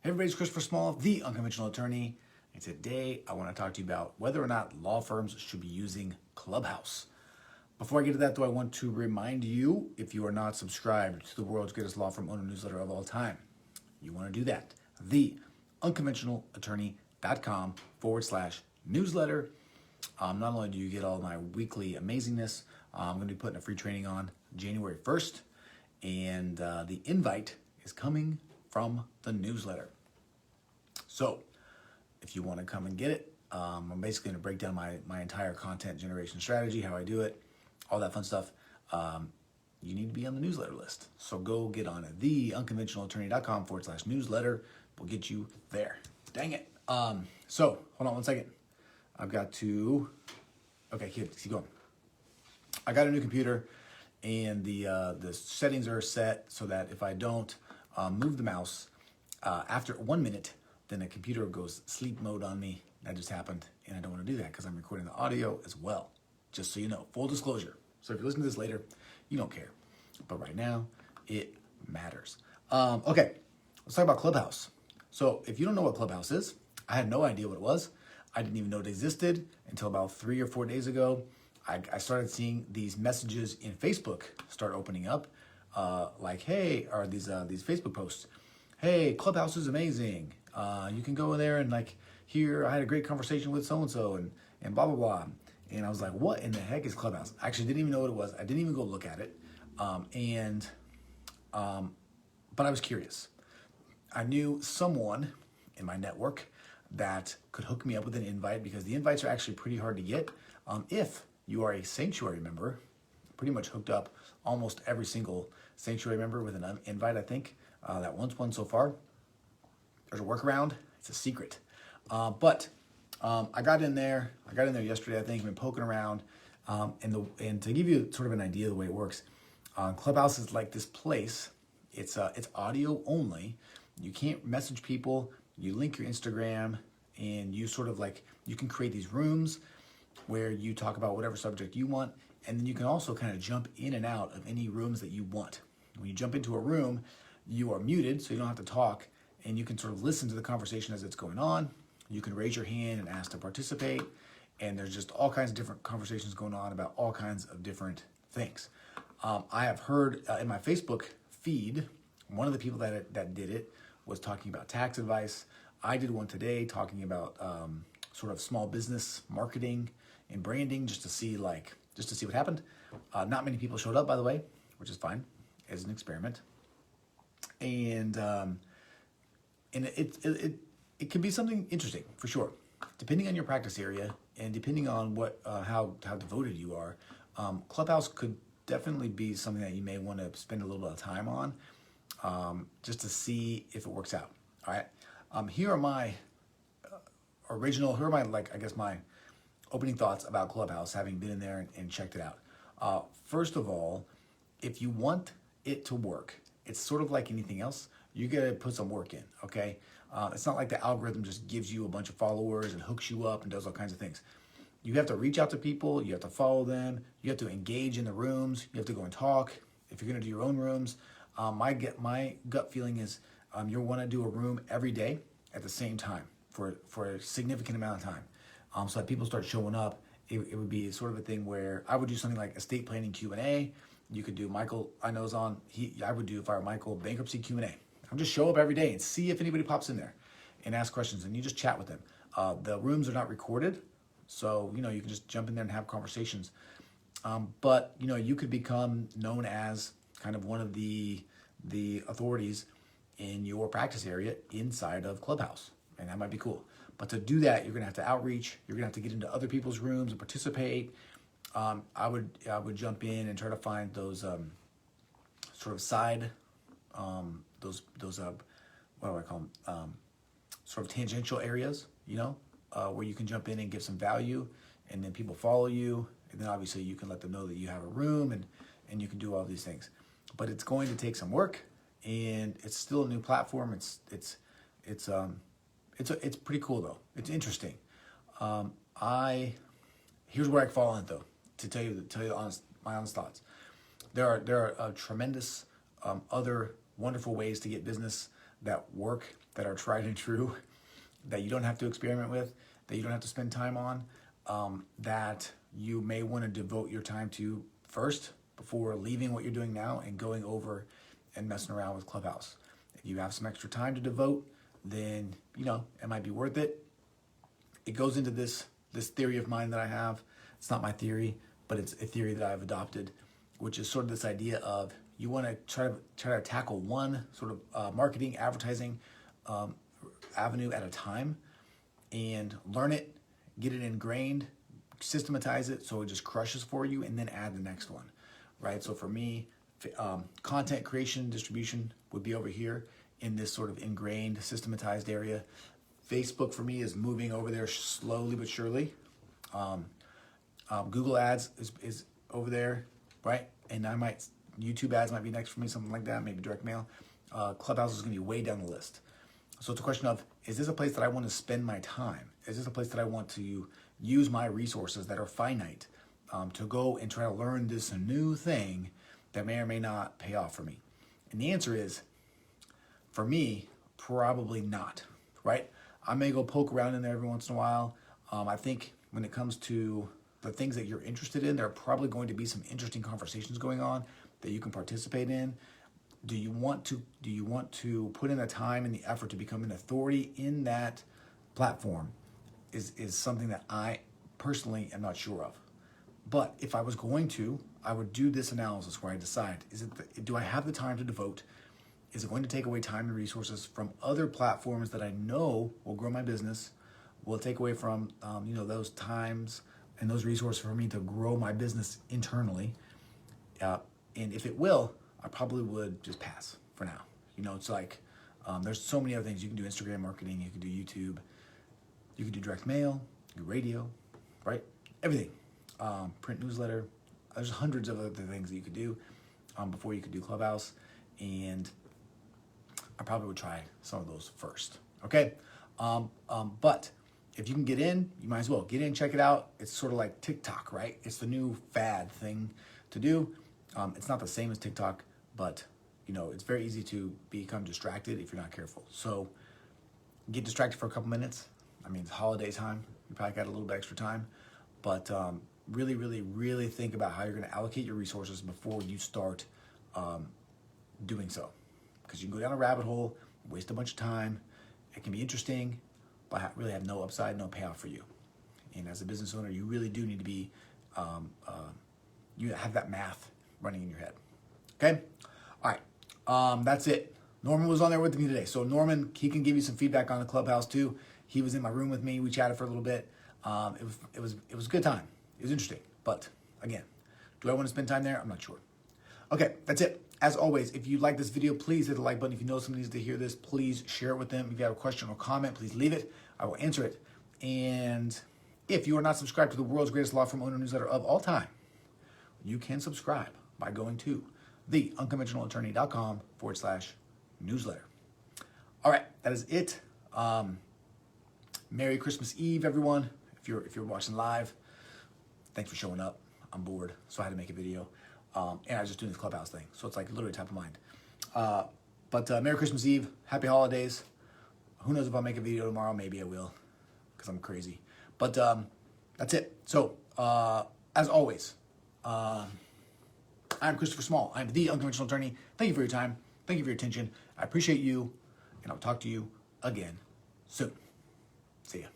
Hey everybody, it's Christopher Small, the Unconventional Attorney, and today I want to talk to you about whether or not law firms should be using Clubhouse. Before I get to that though, I want to remind you, if you are not subscribed to the world's greatest law firm owner newsletter of all time, you want to do that. The unconventionalattorney.com/newsletter. Not only do you get all my weekly amazingness, I'm going to be putting a free training on January 1st, and the invite is coming from the newsletter. So if you want to come and get it, I'm basically going to break down my entire content generation strategy, how I do it, all that fun stuff. You need to be on the newsletter list. So go get on it. theunconventionalattorney.com/newsletter will get you there. Dang it. So hold on one second. I've got to, okay, keep going. I got a new computer and the settings are set so that if I don't move the mouse, after 1 minute, then the computer goes sleep mode on me. That just happened, and I don't want to do that because I'm recording the audio as well. Just so you know, full disclosure. So if you listen to this later, you don't care. But right now, it matters. Okay, let's talk about Clubhouse. So if you don't know what Clubhouse is, I had no idea what it was. I didn't even know it existed until about 3 or 4 days ago. I started seeing these messages in Facebook start opening up, like, hey, or these Facebook posts. Hey, Clubhouse is amazing. You can go in there and like here, I had a great conversation with so-and-so and blah, blah, blah. And I was like, what in the heck is Clubhouse? I actually didn't even know what it was. I didn't even go look at it. But I was curious. I knew someone in my network that could hook me up with an invite because the invites are actually pretty hard to get. If you are a sanctuary member, pretty much hooked up almost every single sanctuary member with an invite, I think. That one's won so far. There's a workaround. It's a secret. But I got in there. I got in there yesterday, I think. I've been poking around. And to give you sort of an idea of the way it works, Clubhouse is like this place. It's audio only. You can't message people. You link your Instagram, and you sort of like, you can create these rooms where you talk about whatever subject you want. And then you can also kind of jump in and out of any rooms that you want. When you jump into a room, you are muted, so you don't have to talk, and you can sort of listen to the conversation as it's going on. You can raise your hand and ask to participate, and there's just all kinds of different conversations going on about all kinds of different things. I have heard in my Facebook feed, one of the people that did it was talking about tax advice. I did one today talking about sort of small business marketing and branding, just to see what happened. Not many people showed up, by the way, which is fine as an experiment. And it can be something interesting for sure, depending on your practice area and depending on what how devoted you are. Clubhouse could definitely be something that you may want to spend a little bit of time on, just to see if it works out. All right, here are my my opening thoughts about Clubhouse, having been in there and checked it out. First of all, if you want it to work, it's sort of like anything else. You gotta put some work in, okay? It's not like the algorithm just gives you a bunch of followers and hooks you up and does all kinds of things. You have to reach out to people, you have to follow them, you have to engage in the rooms, you have to go and talk. If you're gonna do your own rooms, my gut feeling is you'll wanna do a room every day at the same time for a significant amount of time. So that people start showing up. It would be sort of a thing where I would do something like estate planning Q&A. You could do Michael, I know is on, I would do, if I were Michael, bankruptcy Q&A. I'll just show up every day and see if anybody pops in there and ask questions, and you just chat with them. The rooms are not recorded, so you can just jump in there and have conversations. But you could become known as kind of one of the authorities in your practice area inside of Clubhouse, and that might be cool. But to do that, you're gonna have to outreach. You're gonna have to get into other people's rooms and participate. I would jump in and try to find those sort of side, those what do I call them? Sort of tangential areas, where you can jump in and give some value, and then people follow you, and then obviously you can let them know that you have a room, and you can do all these things. But it's going to take some work, and it's still a new platform. It's pretty cool though. It's interesting. Here's where I fall on it though. To tell you my honest thoughts, there are tremendous other wonderful ways to get business that work, that are tried and true, that you don't have to experiment with, that you don't have to spend time on, that you may want to devote your time to first before leaving what you're doing now and going over and messing around with Clubhouse. If you have some extra time to devote, then, you know, it might be worth it. It goes into this theory of mine that I have. It's not my theory, but it's a theory that I've adopted, which is sort of this idea of you want to try to tackle one sort of marketing, advertising avenue at a time and learn it, get it ingrained, systematize it so it just crushes for you, and then add the next one, right? So for me, content creation, distribution would be over here in this sort of ingrained, systematized area. Facebook for me is moving over there slowly but surely. Google ads is over there, right? And YouTube ads might be next for me, something like that, maybe direct mail. Clubhouse is gonna be way down the list. So it's a question of, is this a place that I want to spend my time? Is this a place that I want to use my resources that are finite to go and try to learn this new thing that may or may not pay off for me? And the answer is, for me, probably not, right? I may go poke around in there every once in a while. I think when it comes to the things that you're interested in, there are probably going to be some interesting conversations going on that you can participate in. Do you want to put in the time and the effort to become an authority in that platform is something that I personally am not sure of. But if I was going to, I would do this analysis where I decide, do I have the time to devote? Is it going to take away time and resources from other platforms that I know will grow my business, will take away from those times and those resources for me to grow my business internally? And if it will, I probably would just pass for now. It's like there's so many other things. You can do Instagram marketing, you can do YouTube, you can do direct mail, you can do radio, right? Everything. Print newsletter. There's hundreds of other things that you could do before you could do Clubhouse. And I probably would try some of those first, okay? But if you can get in, you might as well. Get in, check it out. It's sort of like TikTok, right? It's the new fad thing to do. It's not the same as TikTok, but it's very easy to become distracted if you're not careful. So get distracted for a couple minutes. I mean, it's holiday time. You probably got a little bit extra time, but really, really, really think about how you're going to allocate your resources before you start doing so. Because you can go down a rabbit hole, waste a bunch of time. It can be interesting, but really have no upside, no payoff for you. And as a business owner, you really do need to be, you have that math running in your head. Okay? All right. That's it. Norman was on there with me today. So Norman, he can give you some feedback on the Clubhouse too. He was in my room with me. We chatted for a little bit. It was a good time. It was interesting. But again, do I want to spend time there? I'm not sure. Okay, that's it. As always, if you like this video, please hit the like button. If you know someone needs to hear this, please share it with them. If you have a question or comment, please leave it. I will answer it. And if you are not subscribed to the world's greatest law firm owner newsletter of all time, you can subscribe by going to theunconventionalattorney.com/newsletter. All right, that is it. Merry Christmas Eve, everyone. If you're watching live, thanks for showing up. I'm bored, so I had to make a video. And I was just doing this Clubhouse thing, so it's like literally top of mind. But Merry Christmas Eve, Happy Holidays. Who knows if I'll make a video tomorrow? Maybe I will, because I'm crazy. But that's it. So as always, I'm Christopher Small. I'm the Unconventional Attorney. Thank you for your time. Thank you for your attention. I appreciate you, and I'll talk to you again soon. See ya.